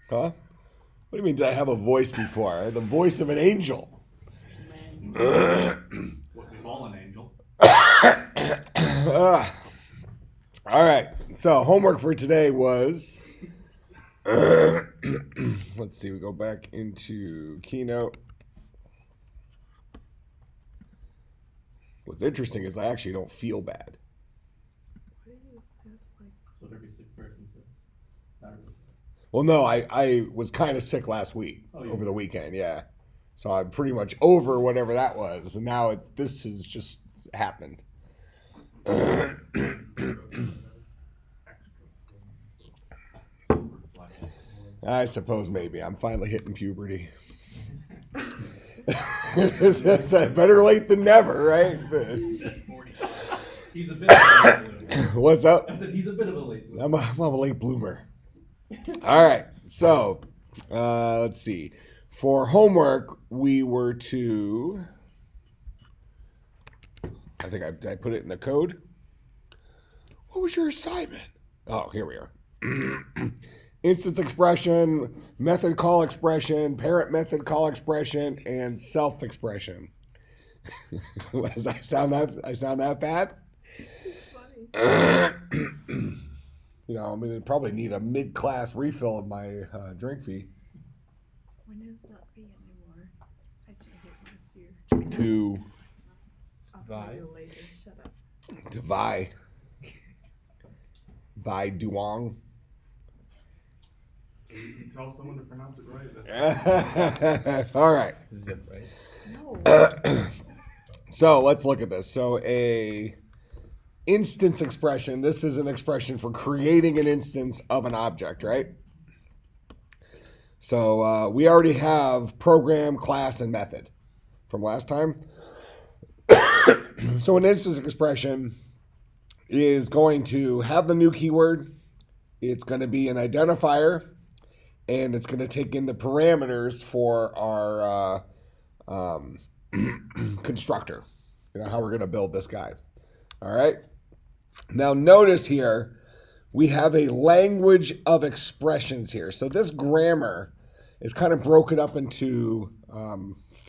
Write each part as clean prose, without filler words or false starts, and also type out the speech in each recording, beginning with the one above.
Huh? What do you mean, did I have a voice before? I had the voice of an angel. What we call an angel. All right. So homework for today was, let's see, we go back into Keynote. What's interesting is I actually don't feel bad. So every sick person says. Well, no, I was kind of sick last week, over the weekend, yeah. So I'm pretty much over whatever that was, and now this has just happened. I suppose maybe I'm finally hitting puberty. Better late than never, right? He's a bit of a late bloomer. What's up? I said he's a bit of a late bloomer. I'm a late bloomer. All right, so let's see. For homework, we were to, I think I put it in the code. What was your assignment? Oh, here we are. Instance expression, method call expression, parent method call expression, and self expression. Does I sound that bad? It's funny. You know, I'm gonna probably need a mid-class refill of my drink fee. When is that fee anymore? I changed it last year. To I'll tell you later. Shut up. to Vi Duong. You tell someone to pronounce it right. All right. No. So let's look at this. So a instance expression. This is an expression for creating an instance of an object, right? So we already have program, class, and method from last time. So an instance expression is going to have the new keyword. It's going to be an identifier, and it's going to take in the parameters for our constructor. You know, how we're going to build this guy. All right. Now notice here, we have a language of expressions here. So this grammar is kind of broken up into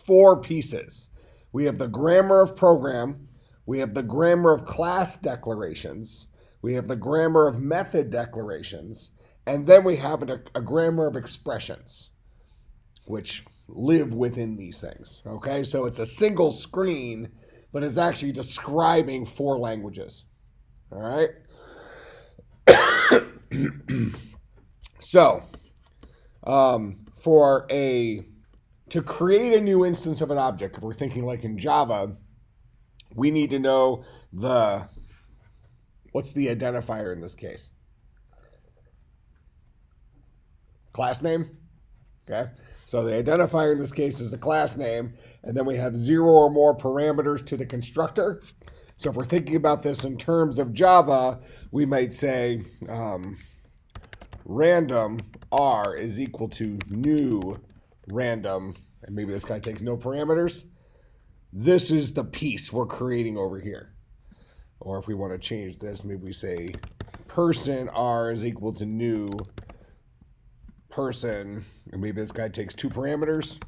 4 pieces. We have the grammar of program. We have the grammar of class declarations. We have the grammar of method declarations. And then we have a grammar of expressions, which live within these things. Okay, so it's a single screen, but it's actually describing 4 languages. All right. So, to create a new instance of an object, if we're thinking like in Java, we need to know what's the identifier in this case? Class name. Okay. So the identifier in this case is the class name, and then we have 0 or more parameters to the constructor. So if we're thinking about this in terms of Java, we might say random r is equal to new random, and maybe this guy takes no parameters. This is the piece we're creating over here. Or if we want to change this, maybe we say person r is equal to new person, and maybe this guy takes 2 parameters.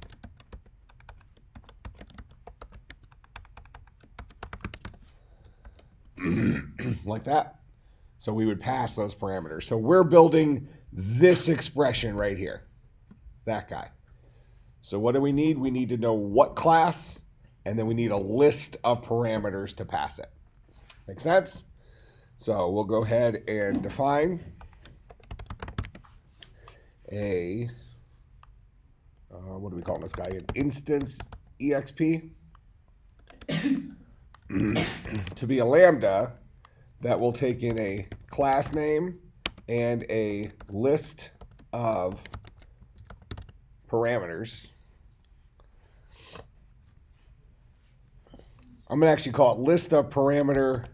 Like that. So we would pass those parameters. So we're building this expression right here. That guy. So what do we need? We need to know what class, and then we need a list of parameters to pass it. Make sense? So we'll go ahead and define a, what do we call this guy? An instance exp. To be a lambda that will take in a class name and a list of parameters. I'm going to actually call it list of parameter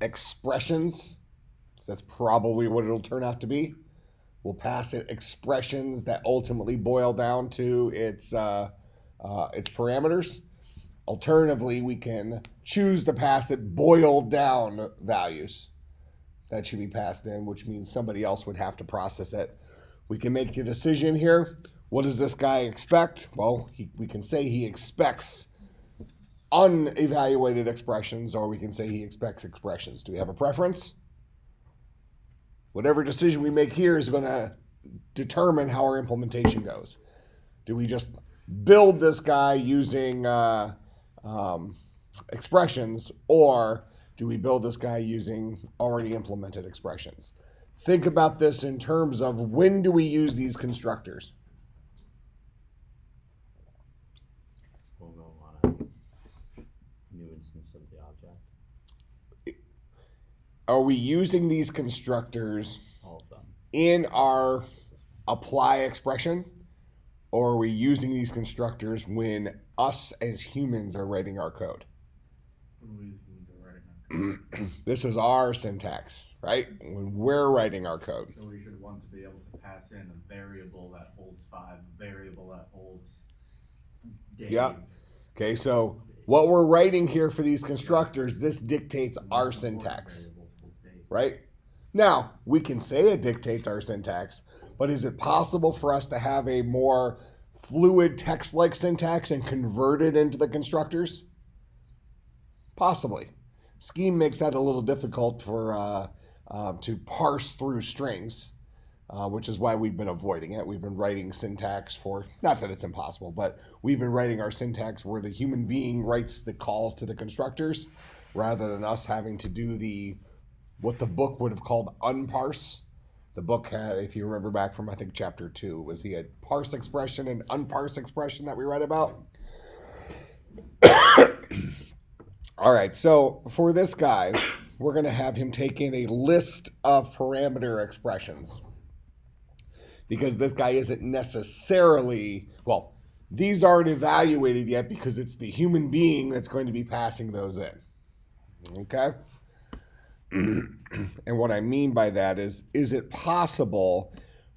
expressions, because that's probably what it'll turn out to be. We'll pass it expressions that ultimately boil down to its parameters. Alternatively, we can choose to pass it boiled down values. That should be passed in, which means somebody else would have to process it. we can make a decision here. What does this guy expect? Well, we can say he expects unevaluated expressions, or we can say he expects expressions. Do we have a preference? Whatever decision we make here is going to determine how our implementation goes. Do we just build this guy using expressions, or do we build this guy using already implemented expressions? Think about this in terms of when do we use these constructors? We'll go on a new instance of the object. Are we using these constructors All of them. in our apply expression, or are we using these constructors when us as humans are writing our code? This is our syntax, right? When we're writing our code. So we should want to be able to pass in a variable that holds 5, a variable that holds Dave. Yeah. Okay, so what we're writing here for these constructors, this dictates our syntax, right? Now, we can say it dictates our syntax, but is it possible for us to have a more fluid text-like syntax and convert it into the constructors? Possibly. Scheme makes that a little difficult for to parse through strings, which is why we've been avoiding it. We've been writing syntax for, not that it's impossible, but we've been writing our syntax where the human being writes the calls to the constructors rather than us having to do what the book would have called unparse. The book had, if you remember back from I think chapter 2, he had parse expression and unparse expression that we read about. All right, so for this guy, we're going to have him take in a list of parameter expressions because this guy isn't necessarily, well, these aren't evaluated yet because it's the human being that's going to be passing those in. Okay? And what I mean by that is it possible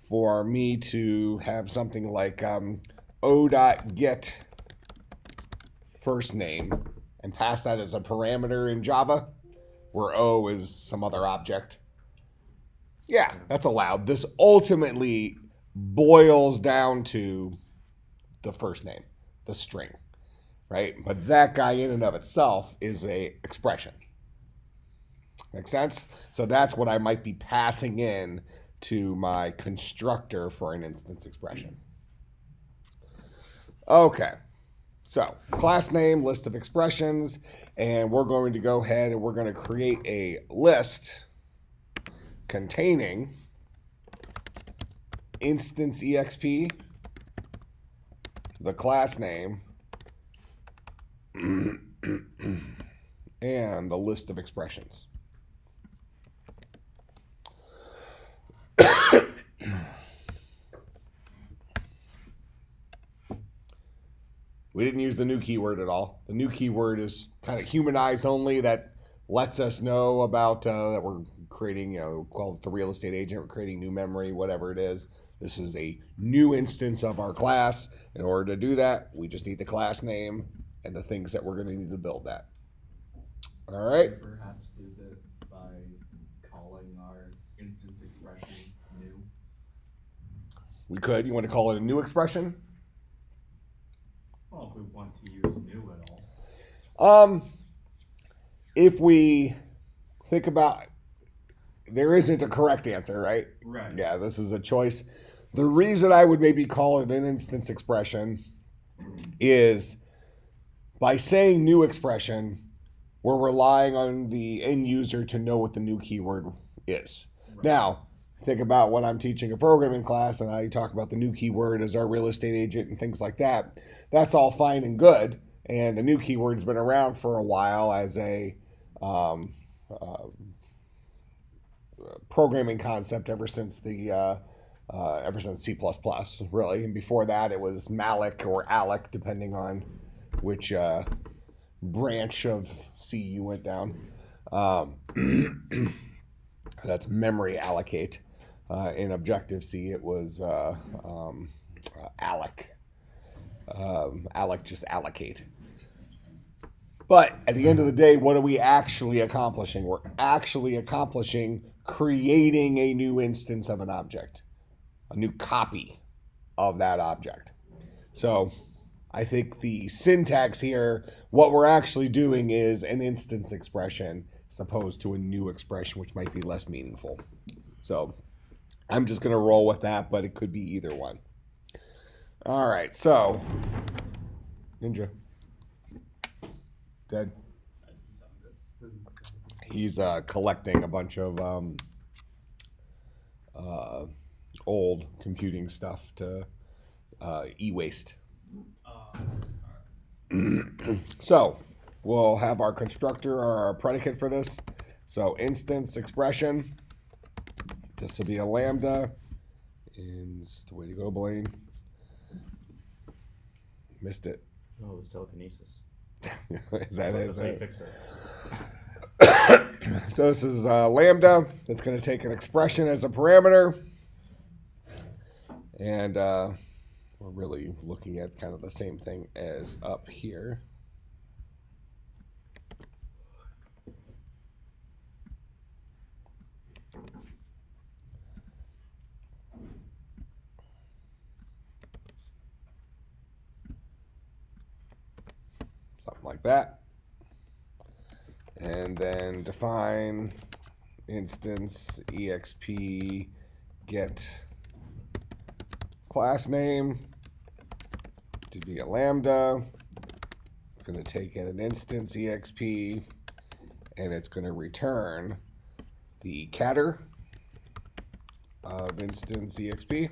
for me to have something like o.get first name and pass that as a parameter in Java, where O is some other object? Yeah, that's allowed. This ultimately boils down to the first name, the string, right? But that guy in and of itself is a expression. Make sense? So that's what I might be passing in to my constructor for an instance expression. Okay. So, class name, list of expressions, and we're going to go ahead and we're going to create a list containing InstanceExp, the class name, and the list of expressions. We didn't use the new keyword at all. The new keyword is kind of humanized only, that lets us know about that we're creating, call it the real estate agent, we're creating new memory, whatever it is. This is a new instance of our class. In order to do that, we just need the class name and the things that we're going to need to build that. All right? Perhaps do that by calling our instance expression new. We could. You want to call it a new expression? Well, if we want to use new at all. If we think about, there isn't a correct answer, right? Right. Yeah, this is a choice. The reason I would maybe call it an instance expression is by saying new expression, we're relying on the end user to know what the new keyword is. Right. Now, think about when I'm teaching a programming class and I talk about the new keyword as our real estate agent and things like that. That's all fine and good. And the new keyword's been around for a while as a programming concept ever since C++, really. And before that, it was malloc or alloc, depending on which branch of C you went down. That's memory allocate. In Objective-C, it was alloc. Alloc, just allocate. But at the end of the day, what are we actually accomplishing? We're actually accomplishing creating a new instance of an object. a new copy of that object. So I think the syntax here, what we're actually doing is an instance expression as opposed to a new expression, which might be less meaningful. So I'm just going to roll with that, but it could be either one. All right, so Ninja. Dead. He's collecting a bunch of old computing stuff to e-waste. So we'll have our constructor or our predicate for this. So instance expression. This will be a lambda. And the way to go, Blaine. Missed it. No, it was telekinesis. Is that it? That's how you fix it. So this is lambda. It's going to take an expression as a parameter. And we're really looking at kind of the same thing as up here. Something like that. And then define instance exp get class name to be a lambda. It's going to take in an instance exp and it's going to return the catter of instance exp.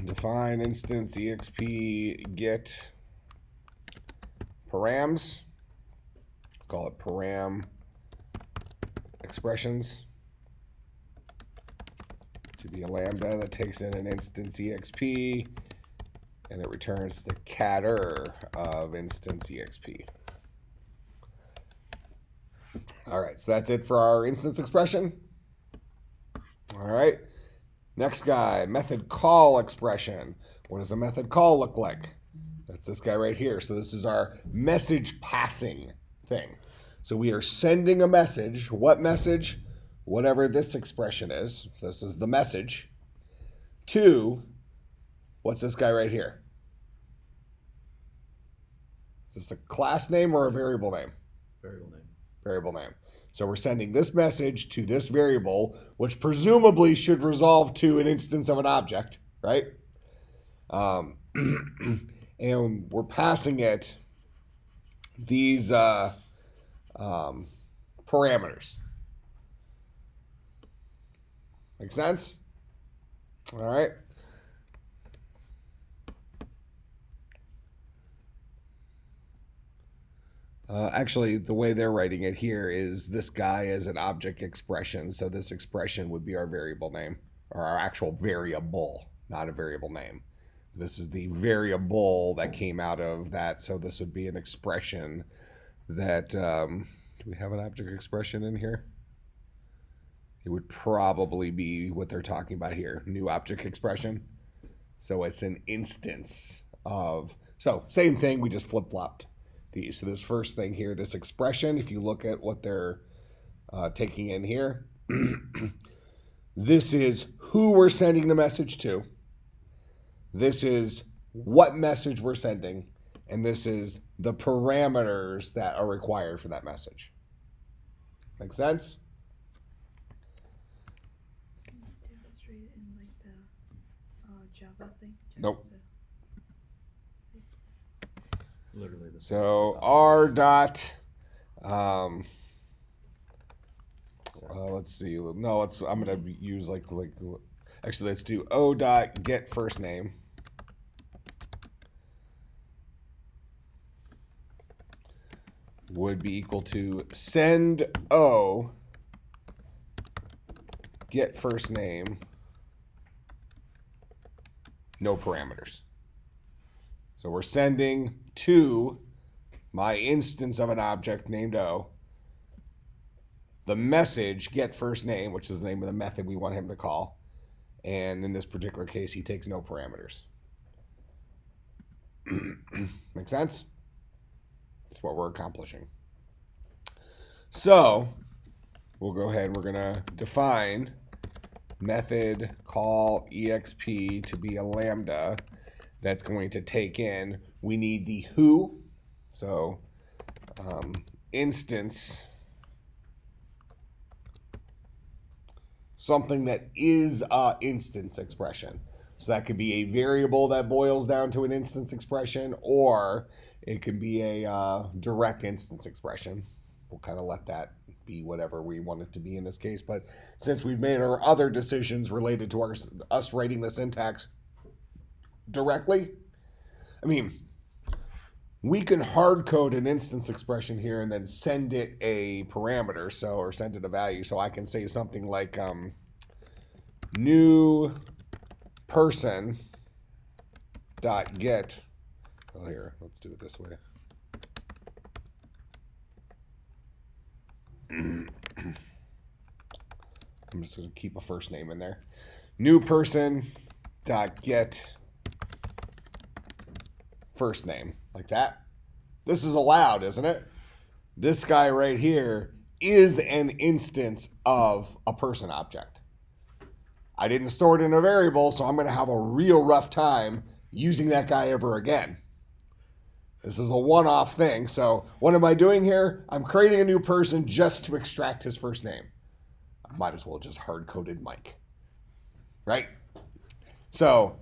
Define instance exp get params. Let's call it param expressions to be a lambda that takes in an instance exp and it returns the catter of instance exp. All right, so that's it for our instance expression. All right, next guy, method call expression. What does a method call look like? That's this guy right here. So this is our message passing thing. So we are sending a message. What message? Whatever this expression is. This is the message. To, what's this guy right here? Is this a class name or a variable name? Variable name. Variable name. So we're sending this message to this variable, which presumably should resolve to an instance of an object, right? And we're passing it these parameters. Make sense? All right. Actually, the way they're writing it here is this guy is an object expression. So this expression would be our variable name, or our actual variable, not a variable name. This is the variable that came out of that. So this would be an expression that, do we have an object expression in here? It would probably be what they're talking about here, new object expression. So it's an instance of, so same thing, we just flip-flopped these. So this first thing here, this expression, if you look at what they're taking in here, this is who we're sending the message to. This is what message we're sending, and this is the parameters that are required for that message. Make sense? Can you demonstrate it in like the Java thing? Just Nope. see. Literally the same. So r dot, let's see. No, I'm gonna use like actually let's do o dot get first name. Would be equal to send O get first name, no parameters. So we're sending to my instance of an object named O the message get first name, which is the name of the method we want him to call. And in this particular case, he takes no parameters. Make sense? That's what we're accomplishing. So we'll go ahead, we're gonna define method call exp to be a lambda that's going to take in, we need the who, so instance, something that is a instance expression. So that could be a variable that boils down to an instance expression, or it could be a direct instance expression. We'll kind of let that be whatever we want it to be in this case. But since we've made our other decisions related to us writing the syntax directly, I mean, we can hard code an instance expression here and then send it a parameter, or send it a value. So I can say something like new person dot get. Oh, here, let's do it this way. I'm just going to keep a first name in there. New person dot get first name, like that. This is allowed, isn't it? This guy right here is an instance of a person object. I didn't store it in a variable, so I'm going to have a real rough time using that guy ever again. This is a one-off thing. So what am I doing here? I'm creating a new person just to extract his first name. I might as well just hard-coded Mike, right? So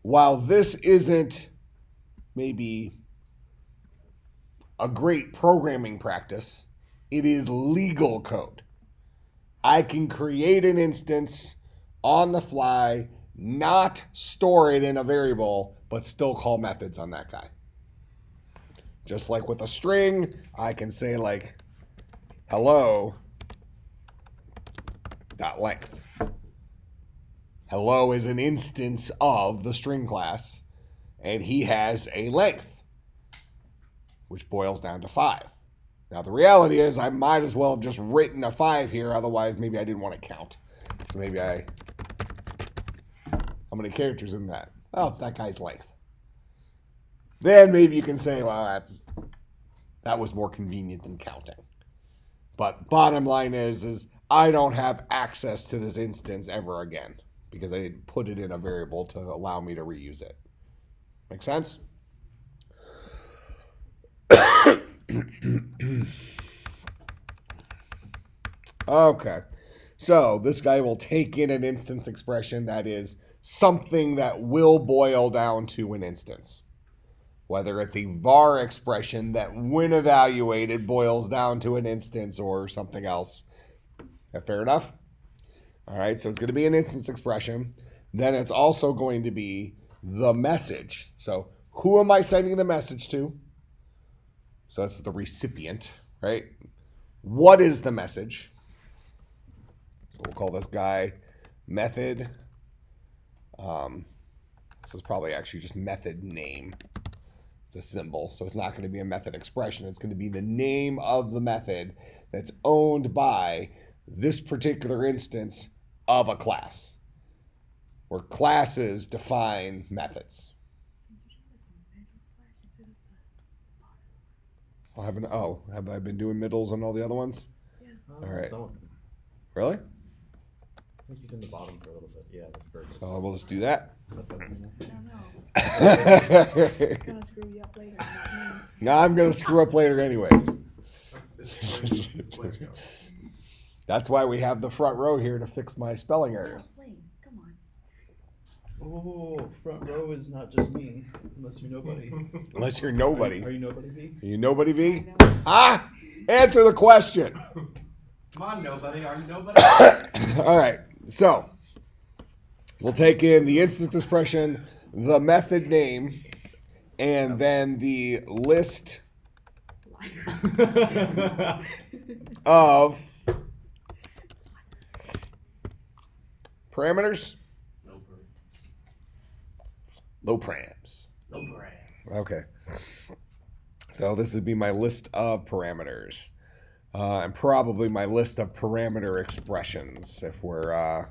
while this isn't maybe a great programming practice, it is legal code. I can create an instance on the fly, not store it in a variable, but still call methods on that guy. Just like with a string, I can say like hello dot length. Hello is an instance of the string class, and he has a length, which boils down to 5. Now the reality is I might as well have just written a 5 here, otherwise maybe I didn't want to count. So maybe how many characters in that? Oh, it's that guy's length. Then maybe you can say, well, that was more convenient than counting. But bottom line is I don't have access to this instance ever again because I didn't put it in a variable to allow me to reuse it. Make sense? Okay. So this guy will take in an instance expression that is something that will boil down to an instance. Whether it's a var expression that when evaluated boils down to an instance or something else. That fair enough? All right, so it's going to be an instance expression. Then it's also going to be the message. So who am I sending the message to? So that's the recipient, right? What is the message? So we'll call this guy method. This is probably actually just method name. It's a symbol, so it's not going to be a method expression. It's going to be the name of the method that's owned by this particular instance of a class, where classes define methods. Have I been doing middles on all the other ones? Yeah. All right. Some of them. Really? I think you did the bottom for a little bit. Yeah, that's very good. So we'll just do that. I don't know. It's gonna screw you up later, not me. No, I'm going to screw up later anyways. That's why we have the front row here to fix my spelling errors. Lane, come on. Oh, front row is not just me, unless you're nobody. Unless you're nobody. Are you nobody, V? Are you nobody, V? I know. Ah! Answer the question. Come on, nobody. Are you nobody? All right. So we'll take in the instance expression, the method name, and then the list of parameters. Low params. No brand. Okay. So this would be my list of parameters. And probably my list of parameter expressions if we're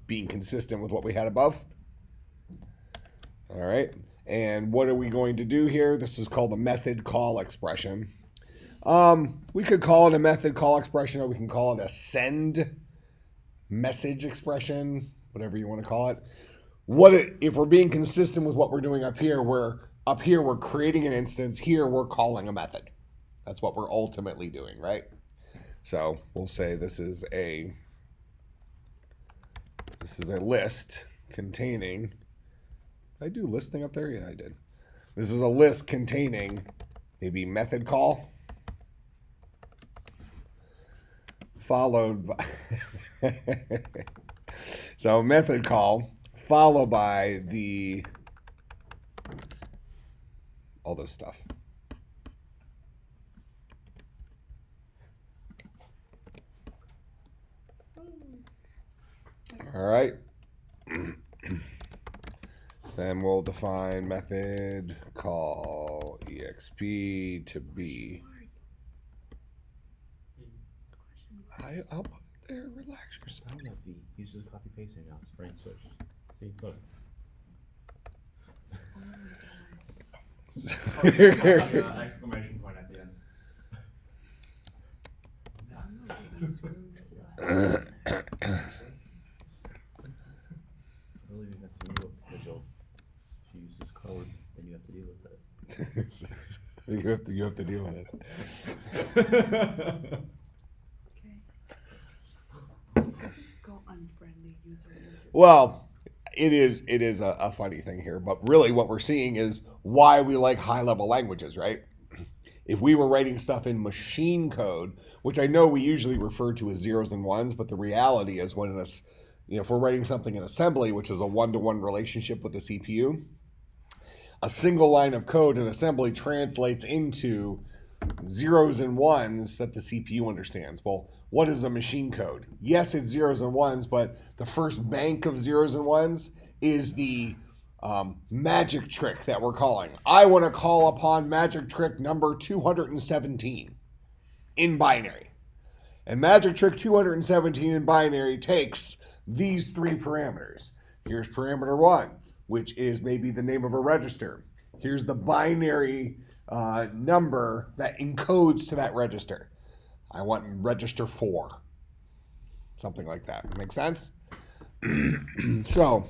being consistent with what we had above. All right. And what are we going to do here? This is called a method call expression. We could call it a method call expression, or we can call it a send message expression, whatever you want to call it. If we're being consistent with what we're doing up here, we're creating an instance. Here we're calling a method. That's what we're ultimately doing, right? So we'll say this is a list containing. Did I do listing up there? Yeah, I did. This is a list containing maybe method call followed by so method call followed by all this stuff. All right. Then we'll define method call exp to be. I'll put it there. Relax yourself. I don't know if he's just copy pasting now. It's brain switch. See, look. Exclamation point at the end. I believe that's the new official. If you use this code, then you have to deal with it. you have to deal with it. Okay. Does this go unfriendly user? Well, it is a funny thing here, but really what we're seeing is why we like high-level languages, right? If we were writing stuff in machine code, which I know we usually refer to as zeros and ones, but the reality is if we're writing something in assembly, which is a one-to-one relationship with the CPU, a single line of code in assembly translates into zeros and ones that the CPU understands. Well, what is a machine code? Yes, it's zeros and ones, but the first bank of zeros and ones is the magic trick that we're calling. I want to call upon magic trick number 217 in binary. And magic trick 217 in binary takes these three parameters. Here's parameter 1, which is maybe the name of a register. Here's the binary number that encodes to that register. I want register 4. Something like that. Make sense? So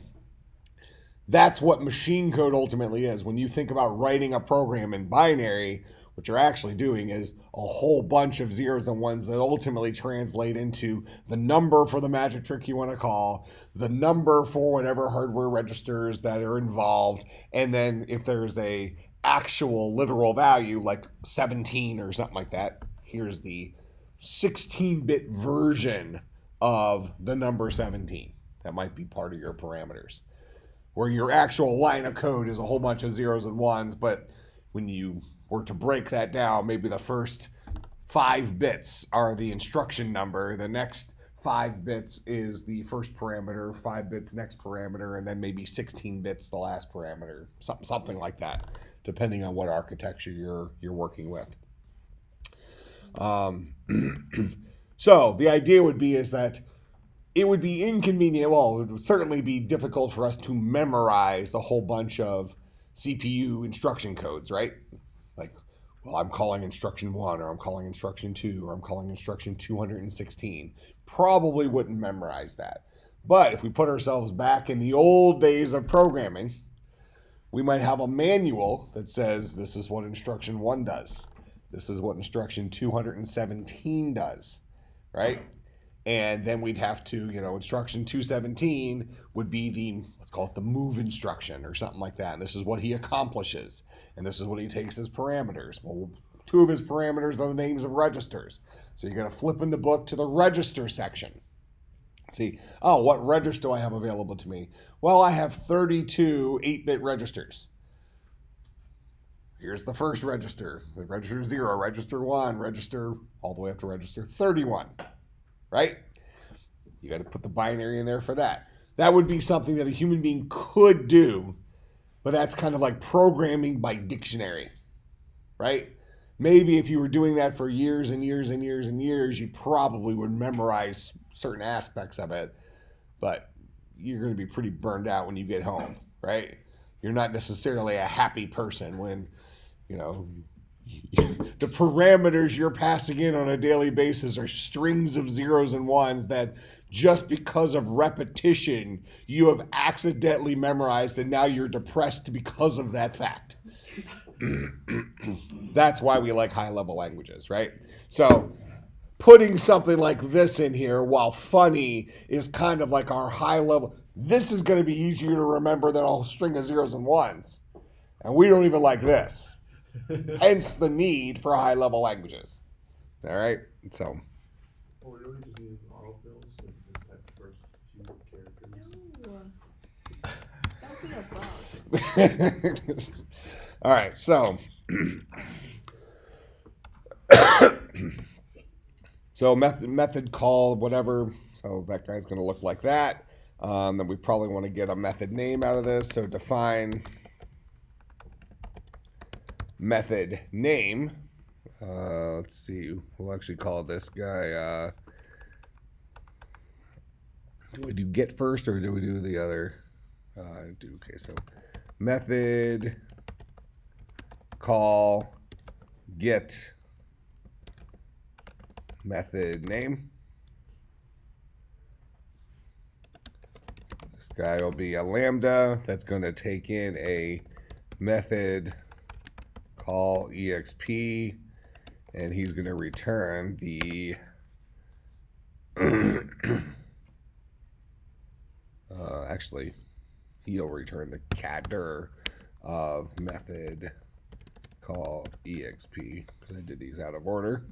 that's what machine code ultimately is. When you think about writing a program in binary, what you're actually doing is a whole bunch of zeros and ones that ultimately translate into the number for the magic trick you want to call, the number for whatever hardware registers that are involved, and then if there's a actual literal value like 17 or something like that, here's the 16-bit version of the number 17. That might be part of your parameters. Where your actual line of code is a whole bunch of zeros and ones, but when you were to break that down, maybe the first 5 bits are the instruction number, the next 5 bits is the first parameter, 5 bits next parameter, and then maybe 16 bits the last parameter, something like that, depending on what architecture you're working with. So the idea would be is that it would be inconvenient, well, it would certainly be difficult for us to memorize a whole bunch of CPU instruction codes, right? Like, well, I'm calling instruction 1, or I'm calling instruction 2, or I'm calling instruction 216. Probably wouldn't memorize that. But if we put ourselves back in the old days of programming, we might have a manual that says this is what instruction 1 does. This is what instruction 217 does, right? And then we'd have to, instruction 217 would be let's call it the move instruction or something like that. And this is what he accomplishes. And this is what he takes as parameters. Well, 2 of his parameters are the names of registers. So you're going to flip in the book to the register section. See, what register do I have available to me? Well, I have 32 8-bit registers. Here's the first register, the register 0, register 1, register all the way up to register 31. Right? You got to put the binary in there for that. That would be something that a human being could do, but that's kind of like programming by dictionary, right? Maybe if you were doing that for years and years and years and years, you probably would memorize certain aspects of it, but you're going to be pretty burned out when you get home, right? You're not necessarily a happy person when, the parameters you're passing in on a daily basis are strings of zeros and ones that just because of repetition, you have accidentally memorized and now you're depressed because of that fact. That's why we like high-level languages, right? So putting something like this in here, while funny, is kind of like our high-level. This is going to be easier to remember than a whole string of zeros and ones. And we don't even like this. Hence the need for high-level languages. All right? So, Oh, we really just need autofills and just type the first few characters. No. That'd be a bug. all right, so. So method call, whatever. So that guy's going to look like that. Then we probably want to get a method name out of this. So define method name. Let's see. We'll actually call this guy. Do we do get first or do we do the other? Okay, so method call get method name. This guy will be a lambda that's going to take in a method call exp, and he's going to return the actually he'll return the cadder of method call exp because I did these out of order.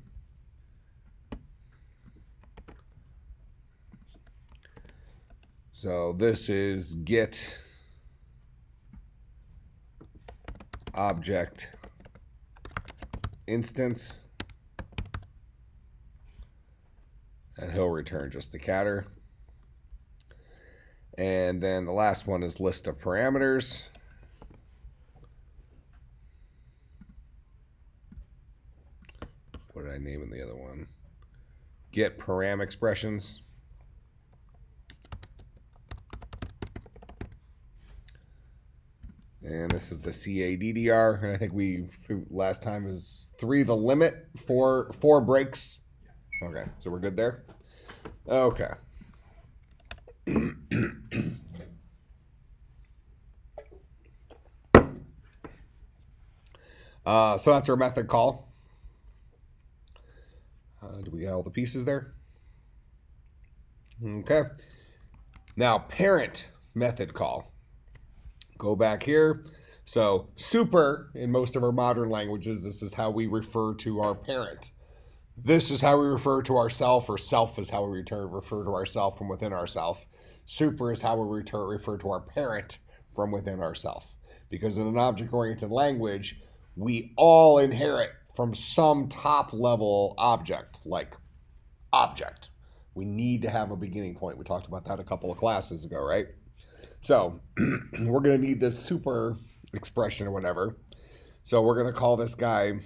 So this is get object instance, and he'll return just the cadder. And then the last one is list of parameters. What did I name in the other one? Get param expressions. And this is the CADDR, and I think last time is 3 the limit, 4 breaks. Okay, so we're good there. Okay. So that's our method call. Do we get all the pieces there? Okay. Now parent method call. Go back here. So super, in most of our modern languages, this is how we refer to our parent. This is how we refer to ourself, or self is how we refer to ourself from within ourself. Super is how we refer to our parent from within ourself. Because in an object-oriented language, we all inherit from some top-level object, like object. We need to have a beginning point. We talked about that a couple of classes ago, right? So we're going to need this super expression or whatever. So we're going to call this guy,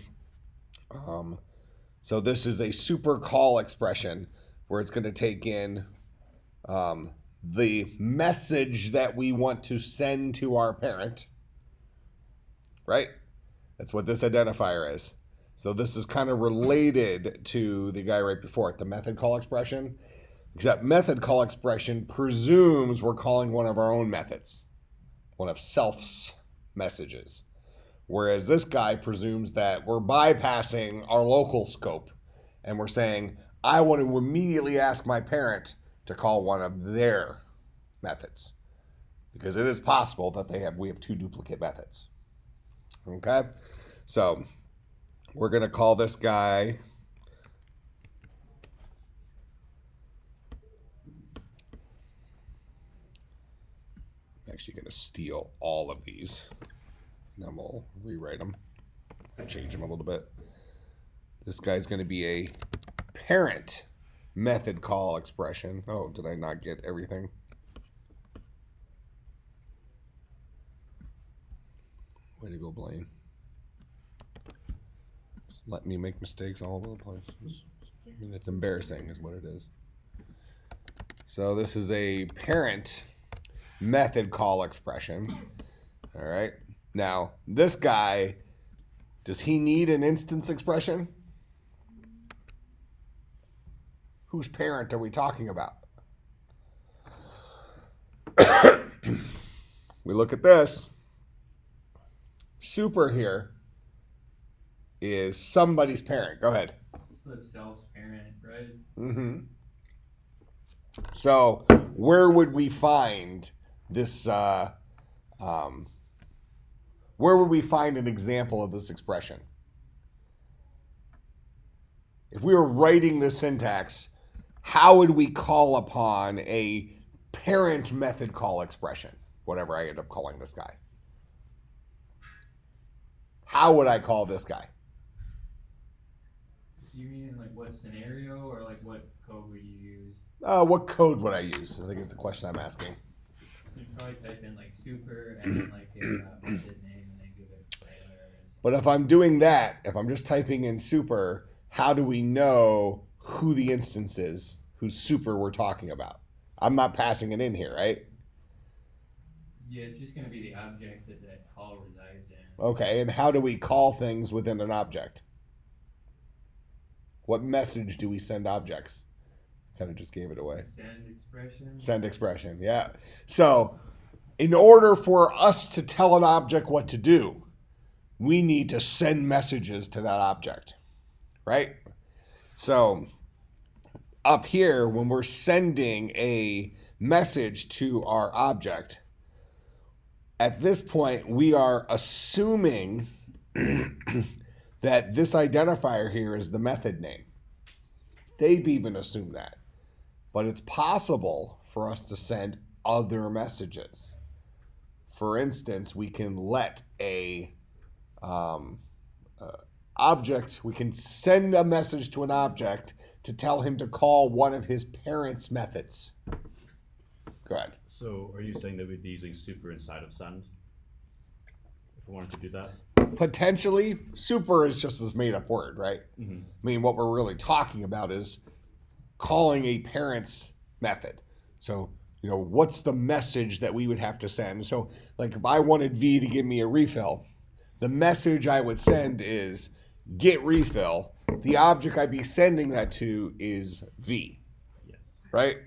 so this is a super call expression where it's going to take in the message that we want to send to our parent, right? That's what this identifier is. So this is kind of related to the guy right before it, the method call expression. Except method call expression presumes we're calling one of our own methods, one of self's messages. Whereas this guy presumes that we're bypassing our local scope and we're saying, I want to immediately ask my parent to call one of their methods. Because it is possible that we have 2 duplicate methods. Okay? So we're going to call this guy actually going to steal all of these. Then we'll rewrite them, change them a little bit. This guy's going to be a parent method call expression. Oh, did I not get everything? Way to go, Blaine. Just let me make mistakes all over the place. I mean, it's embarrassing is what it is. So this is a parent method call expression. All right. Now, this guy Does he need an instance expression? Whose parent are we talking about? We look at this. Super here is somebody's parent. Go ahead. It's the self's parent, right? Mm-hmm. So where would we find this? Where would we find an example of this expression? If we were writing the syntax, how would we call upon a parent method call expression? Whatever I end up calling this guy. How would I call this guy? You mean like what scenario or like what code would you use? What code would I use? I think is the question I'm asking. You'd probably type in like super and then like a method name and then give it parameters. But if I'm doing that, if I'm just typing in super, how do we know who the instance is, whose super we're talking about? I'm not passing it in here, right? Yeah, it's just going to be the object that that call resides in. Okay, and how do we call things within an object? What message do we send objects? Kind of just gave it away. Send expression. Send expression, yeah. So, in order for us to tell an object what to do, we need to send messages to that object, right? So, up here, when we're sending a message to our object, at this point, we are assuming that this identifier here is the method name. They've even assumed that. But it's possible for us to send other messages. For instance, we can let a object, we can send a message to an object to tell him to call one of his parents' methods. Go ahead. So are you saying that we'd be using super inside of send? If we wanted to do that? Potentially, super is just this made up word, right? Mm-hmm. I mean, what we're really talking about is calling a parent's method. So, what's the message that we would have to send? So, like if I wanted V to give me a refill, the message I would send is get refill. The object I'd be sending that to is V, Yeah. right?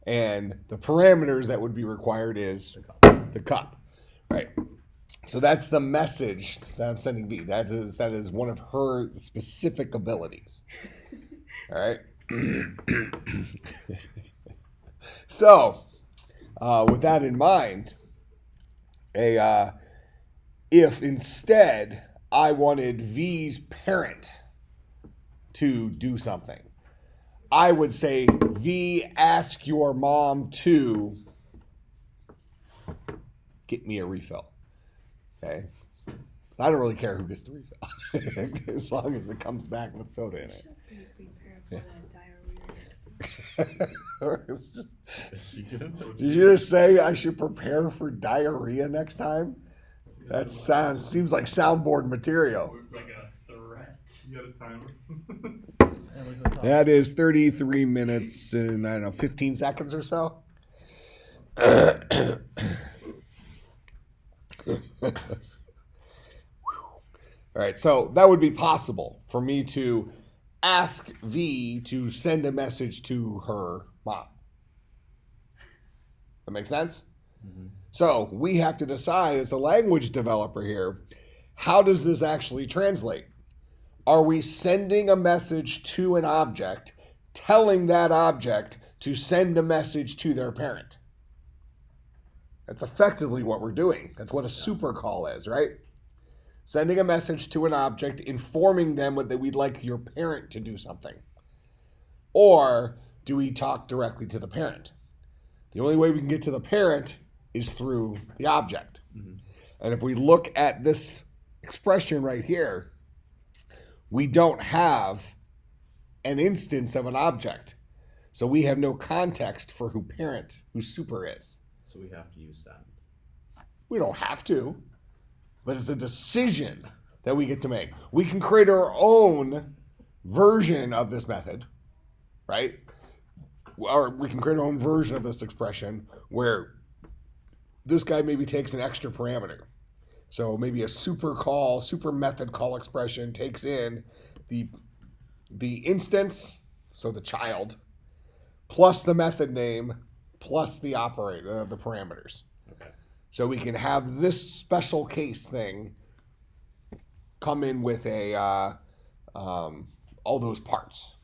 And the parameters that would be required is the cup, right? So that's the message that I'm sending V. That is one of her specific abilities. All right. So, with that in mind, if instead I wanted V's parent to do something, I would say, V, ask your mom to get me a refill. Okay? I don't really care who gets the refill, as long as it comes back with soda in it. Be prepare for that diarrhea next time. It's just, did you just say I should prepare for diarrhea next time? That seems like soundboard material. Like a threat. You got a timer? That is 33 minutes and, 15 seconds or so. All right, so that would be possible for me to ask V to send a message to her mom. That makes sense? Mm-hmm. So we have to decide as a language developer here, how does this actually translate? Are we sending a message to an object, telling that object to send a message to their parent? That's effectively what we're doing. That's what a super call is, right? Sending a message to an object, informing them that we'd like your parent to do something. Or do we talk directly to the parent? The only way we can get to the parent is through the object. Mm-hmm. And if we look at this expression right here, we don't have an instance of an object. So we have no context for who super is. So we have to use send. We don't have to, but it's a decision that we get to make. We can create our own version of this method, right? Or we can create our own version of this expression where this guy maybe takes an extra parameter. So maybe a super method call expression takes in the instance, so the child, plus the method name, plus the operator, the parameters. Okay. So we can have this special case thing come in with all those parts.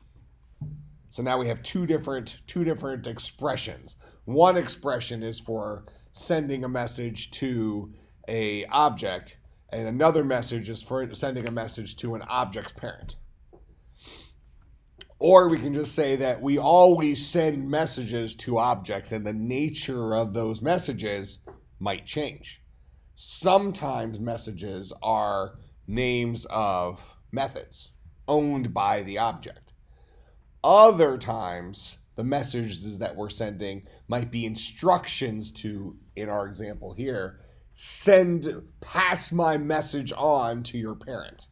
So now we have two different expressions. One expression is for sending a message to a object, and another message is for sending a message to an object's parent. Or we can just say that we always send messages to objects, and the nature of those messages might change. Sometimes messages are names of methods owned by the object. Other times, the messages that we're sending might be instructions to, in our example here, pass my message on to your parent.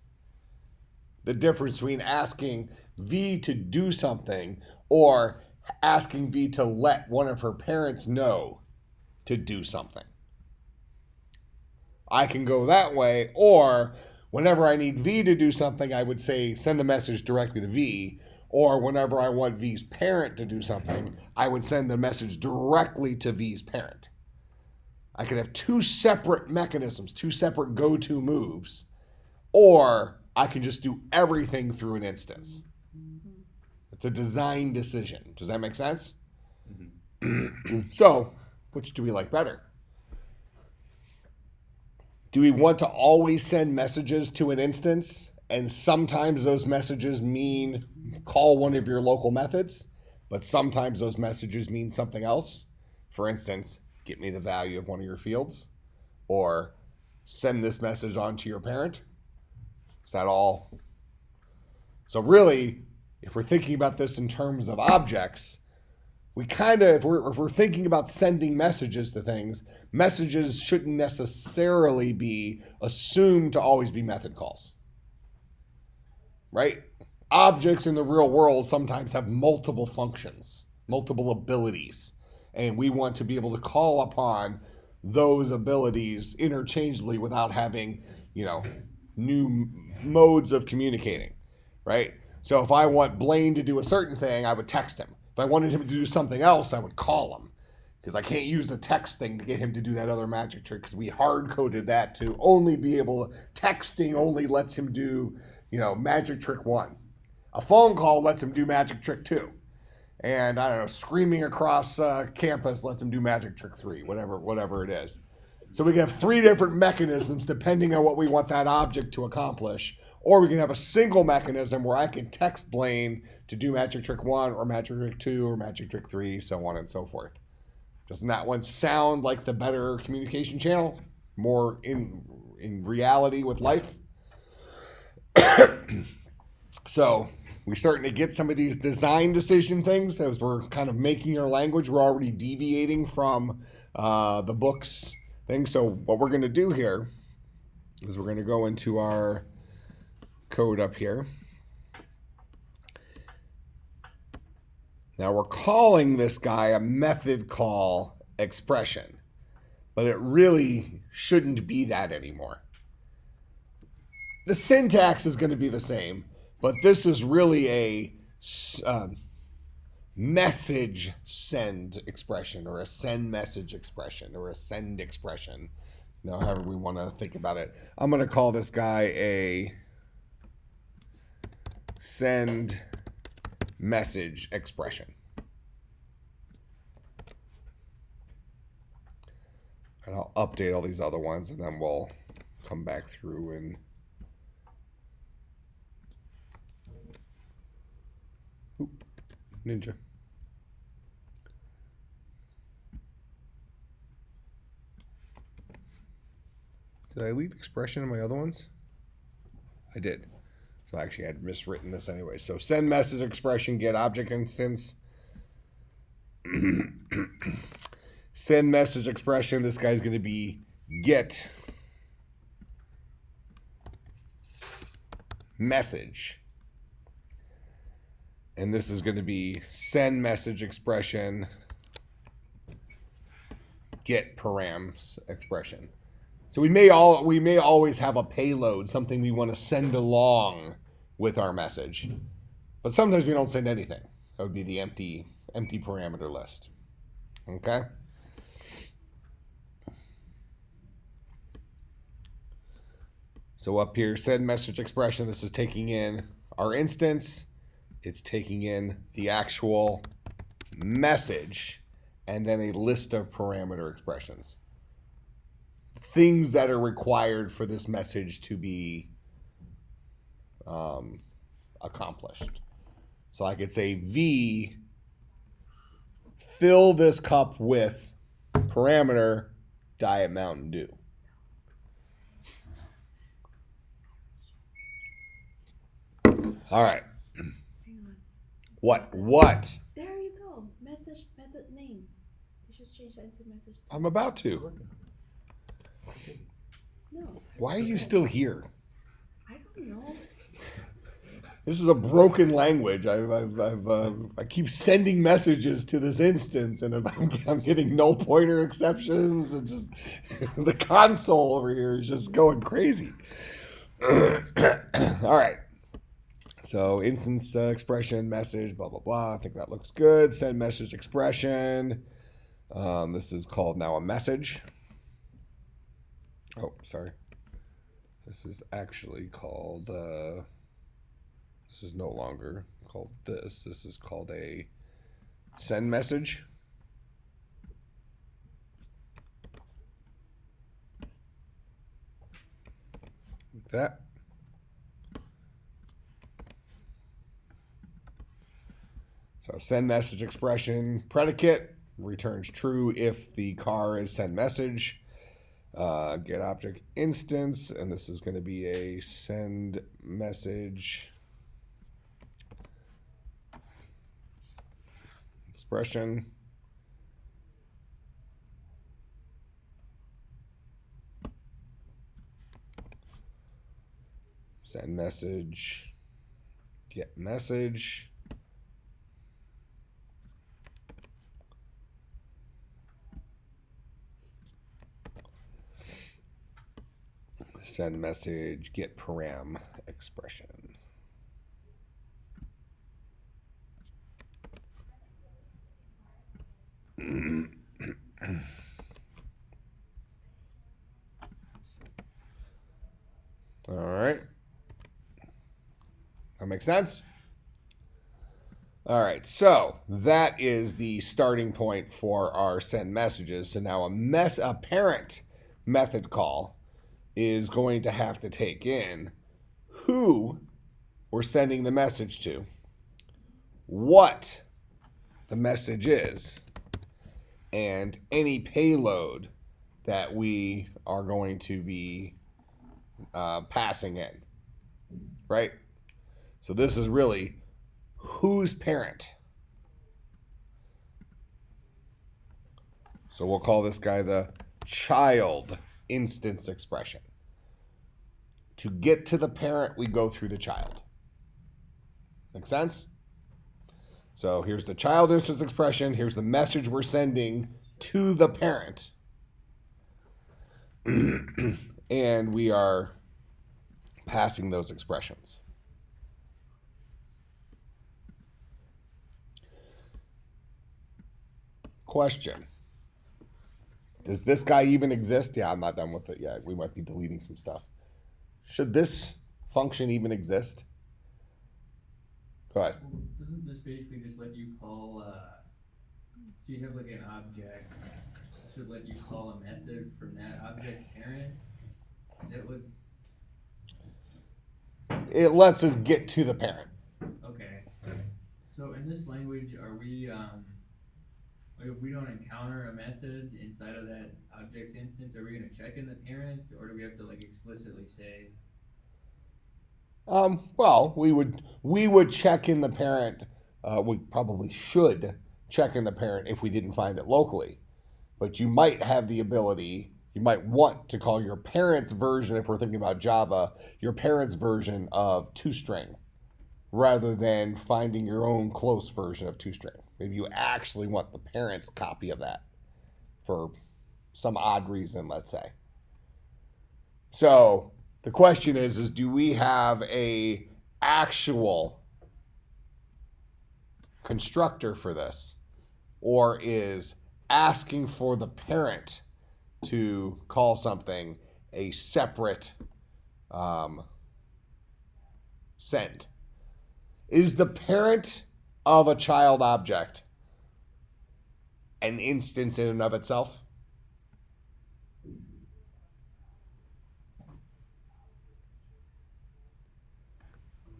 The difference between asking V to do something or asking V to let one of her parents know to do something. I can go that way, or whenever I need V to do something, I would say send the message directly to V. Or whenever I want V's parent to do something, I would send the message directly to V's parent. I could have two separate mechanisms, two separate go-to moves, or I can just do everything through an instance. It's a design decision. Does that make sense? Mm-hmm. So, which do we like better? Do we want to always send messages to an instance, and sometimes those messages mean call one of your local methods, but sometimes those messages mean something else? For instance, get me the value of one of your fields, or send this message on to your parent. Is that all? So really, if we're thinking about this in terms of objects, we kind of, if we're thinking about sending messages to things, messages shouldn't necessarily be assumed to always be method calls, right? Objects in the real world sometimes have multiple functions, multiple abilities, and we want to be able to call upon those abilities interchangeably without having, new modes of communicating, right? So if I want Blaine to do a certain thing, I would text him. If I wanted him to do something else, I would call him, because I can't use the text thing to get him to do that other magic trick, because we hard-coded that to only be able to, texting only lets him do, magic trick 1. A phone call lets him do magic trick 2. And I don't know, screaming across campus lets him do magic trick 3, whatever it is. So we can have 3 different mechanisms depending on what we want that object to accomplish. Or we can have a single mechanism where I can text Blaine to do magic trick 1 or magic trick 2 or magic trick 3, so on and so forth. Doesn't that one sound like the better communication channel? More in reality with life? So we're starting to get some of these design decision things as we're kind of making our language. We're already deviating from the books thing. So what we're going to do here is we're going to go into our code up here. Now we're calling this guy a method call expression, but it really shouldn't be that anymore. The syntax is going to be the same, but this is really a message send expression, or a send message expression, or a send expression. However we want to think about it. I'm going to call this guy a send message expression. And I'll update all these other ones, and then we'll come back through and Ninja. Did I leave expression in my other ones? I did. So actually I had miswritten this anyway. So send message expression, get object instance. Send message expression, this guy's going to be get message. And this is going to be send message expression, get params expression. So we may always have a payload, something we want to send along with our message. But sometimes we don't send anything. That would be the empty parameter list. Okay? So up here, send message expression. This is taking in our instance. It's taking in the actual message and then a list of parameter expressions. Things that are required for this message to be accomplished. So I could say V, fill this cup with parameter Diet Mountain Dew. All right. Hang on. What? There you go. Message method name. You should change that into message. I'm about to. No. Why are you still here? I don't know. This is a broken language. I keep sending messages to this instance, and I'm getting null pointer exceptions, and just the console over here is just going crazy. All right. So instance expression message blah blah blah. I think that looks good. Send message expression. This is called now a message. Oh, sorry. This is actually called. This is no longer called this. This is called a send message. Like that. So send message expression predicate returns true if the car is send message. Get object instance, and this is going to be a send message expression. Send message, get message. Send message, get param expression. All right. That makes sense? All right, so that is the starting point for our send messages. So now a parent method call is going to have to take in who we're sending the message to, what the message is, and any payload that we are going to be passing in, right? So this is really who's parent. So we'll call this guy the child instance expression. To get to the parent, we go through the child. Make sense? So here's the child instance expression. Here's the message we're sending to the parent. And we are passing those expressions. Question. Does this guy even exist? Yeah, I'm not done with it yet. We might be deleting some stuff. Should this function even exist? Go ahead. Well, doesn't this basically just let you call, so you have like an object, it should let you call a method from that object parent? Is that what? It lets us get to the parent. Okay. So in this language, are we, like if we don't encounter a method inside of that object's instance, are we gonna check in the parent, or do we have to like explicitly say? Well, we would check in the parent. We probably should check in the parent if we didn't find it locally. But you might have the ability, you might want to call your parent's version, if we're thinking about Java, your parent's version of toString, rather than finding your own close version of toString. Maybe you actually want the parent's copy of that for some odd reason, let's say. So the question is do we have a actual constructor for this? Or is asking for the parent to call something a separate send? Is the parent of a child object an instance in and of itself?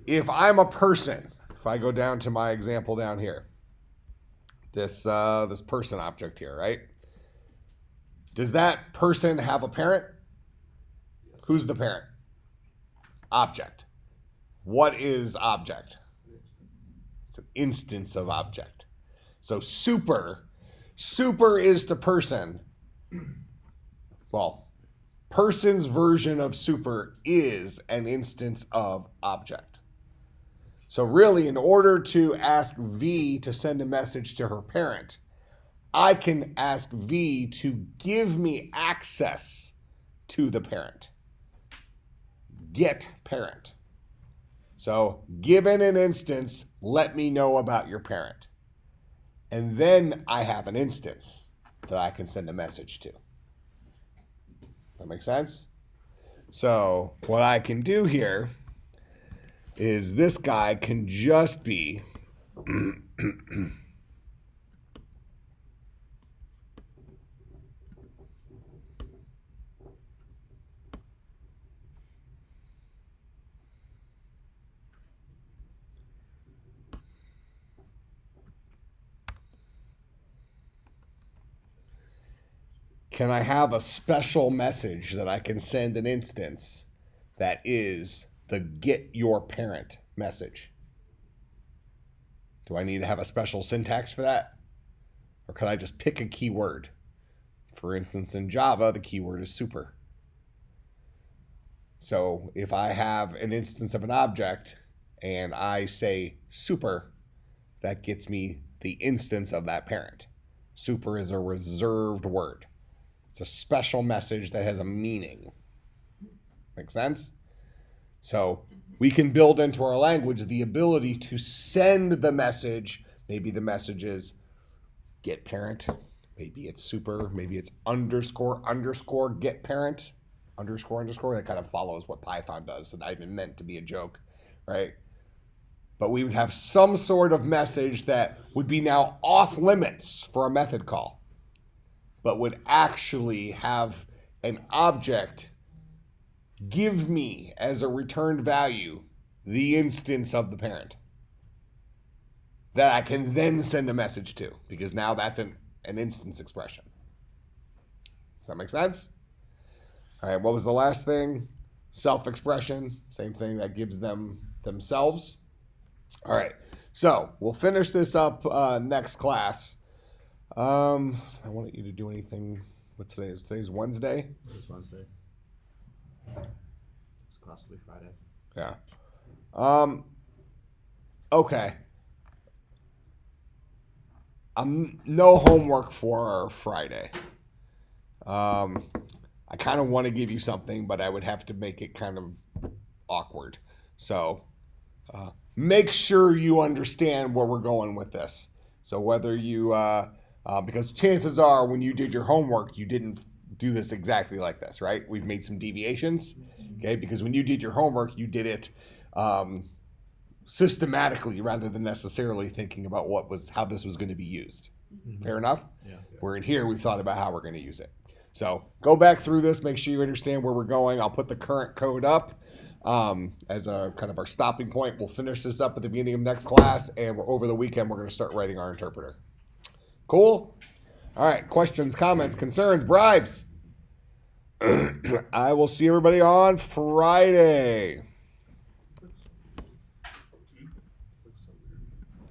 If I'm a person, if I go down to my example down here, this person object here, right? Does that person have a parent? Who's the parent? Object. What is object? It's an instance of object. So super is to person. Well, person's version of super is an instance of object. So really, in order to ask V to send a message to her parent, I can ask V to give me access to the parent. Get parent. So given an instance, let me know about your parent. And then I have an instance that I can send a message to. That makes sense? So what I can do here is this guy can just be can I have a special message that I can send an instance that is the get your parent message? Do I need to have a special syntax for that? Or can I just pick a keyword? For instance, in Java, the keyword is super. So if I have an instance of an object and I say super, that gets me the instance of that parent. Super is a reserved word. It's a special message that has a meaning. Make sense? So we can build into our language the ability to send the message. Maybe the message is get parent. Maybe it's super. Maybe it's underscore get parent. Underscore. That kind of follows what Python does. And I even meant to be a joke, right? But we would have some sort of message that would be now off limits for a method call, but would actually have an object give me as a returned value the instance of the parent that I can then send a message to, because now that's an instance expression. Does that make sense? All right, what was the last thing? Self-expression, same thing, that gives them themselves. All right, so we'll finish this up next class. I want you to do anything. What's today? Today's Wednesday? It's Wednesday. It's possibly Friday. Yeah. Okay. No homework for Friday. I kind of want to give you something, but I would have to make it kind of awkward. So make sure you understand where we're going with this. So whether you, because chances are when you did your homework, you didn't do this exactly like this, right? We've made some deviations, okay? Because when you did your homework, you did it systematically rather than necessarily thinking about how this was going to be used. Mm-hmm. Fair enough? Yeah. Where in here, we thought about how we're going to use it. So go back through this, make sure you understand where we're going. I'll put the current code up as a kind of our stopping point. We'll finish this up at the beginning of next class, and over the weekend, we're going to start writing our interpreter. Cool? All right, questions, comments, concerns, bribes. I will see everybody on Friday.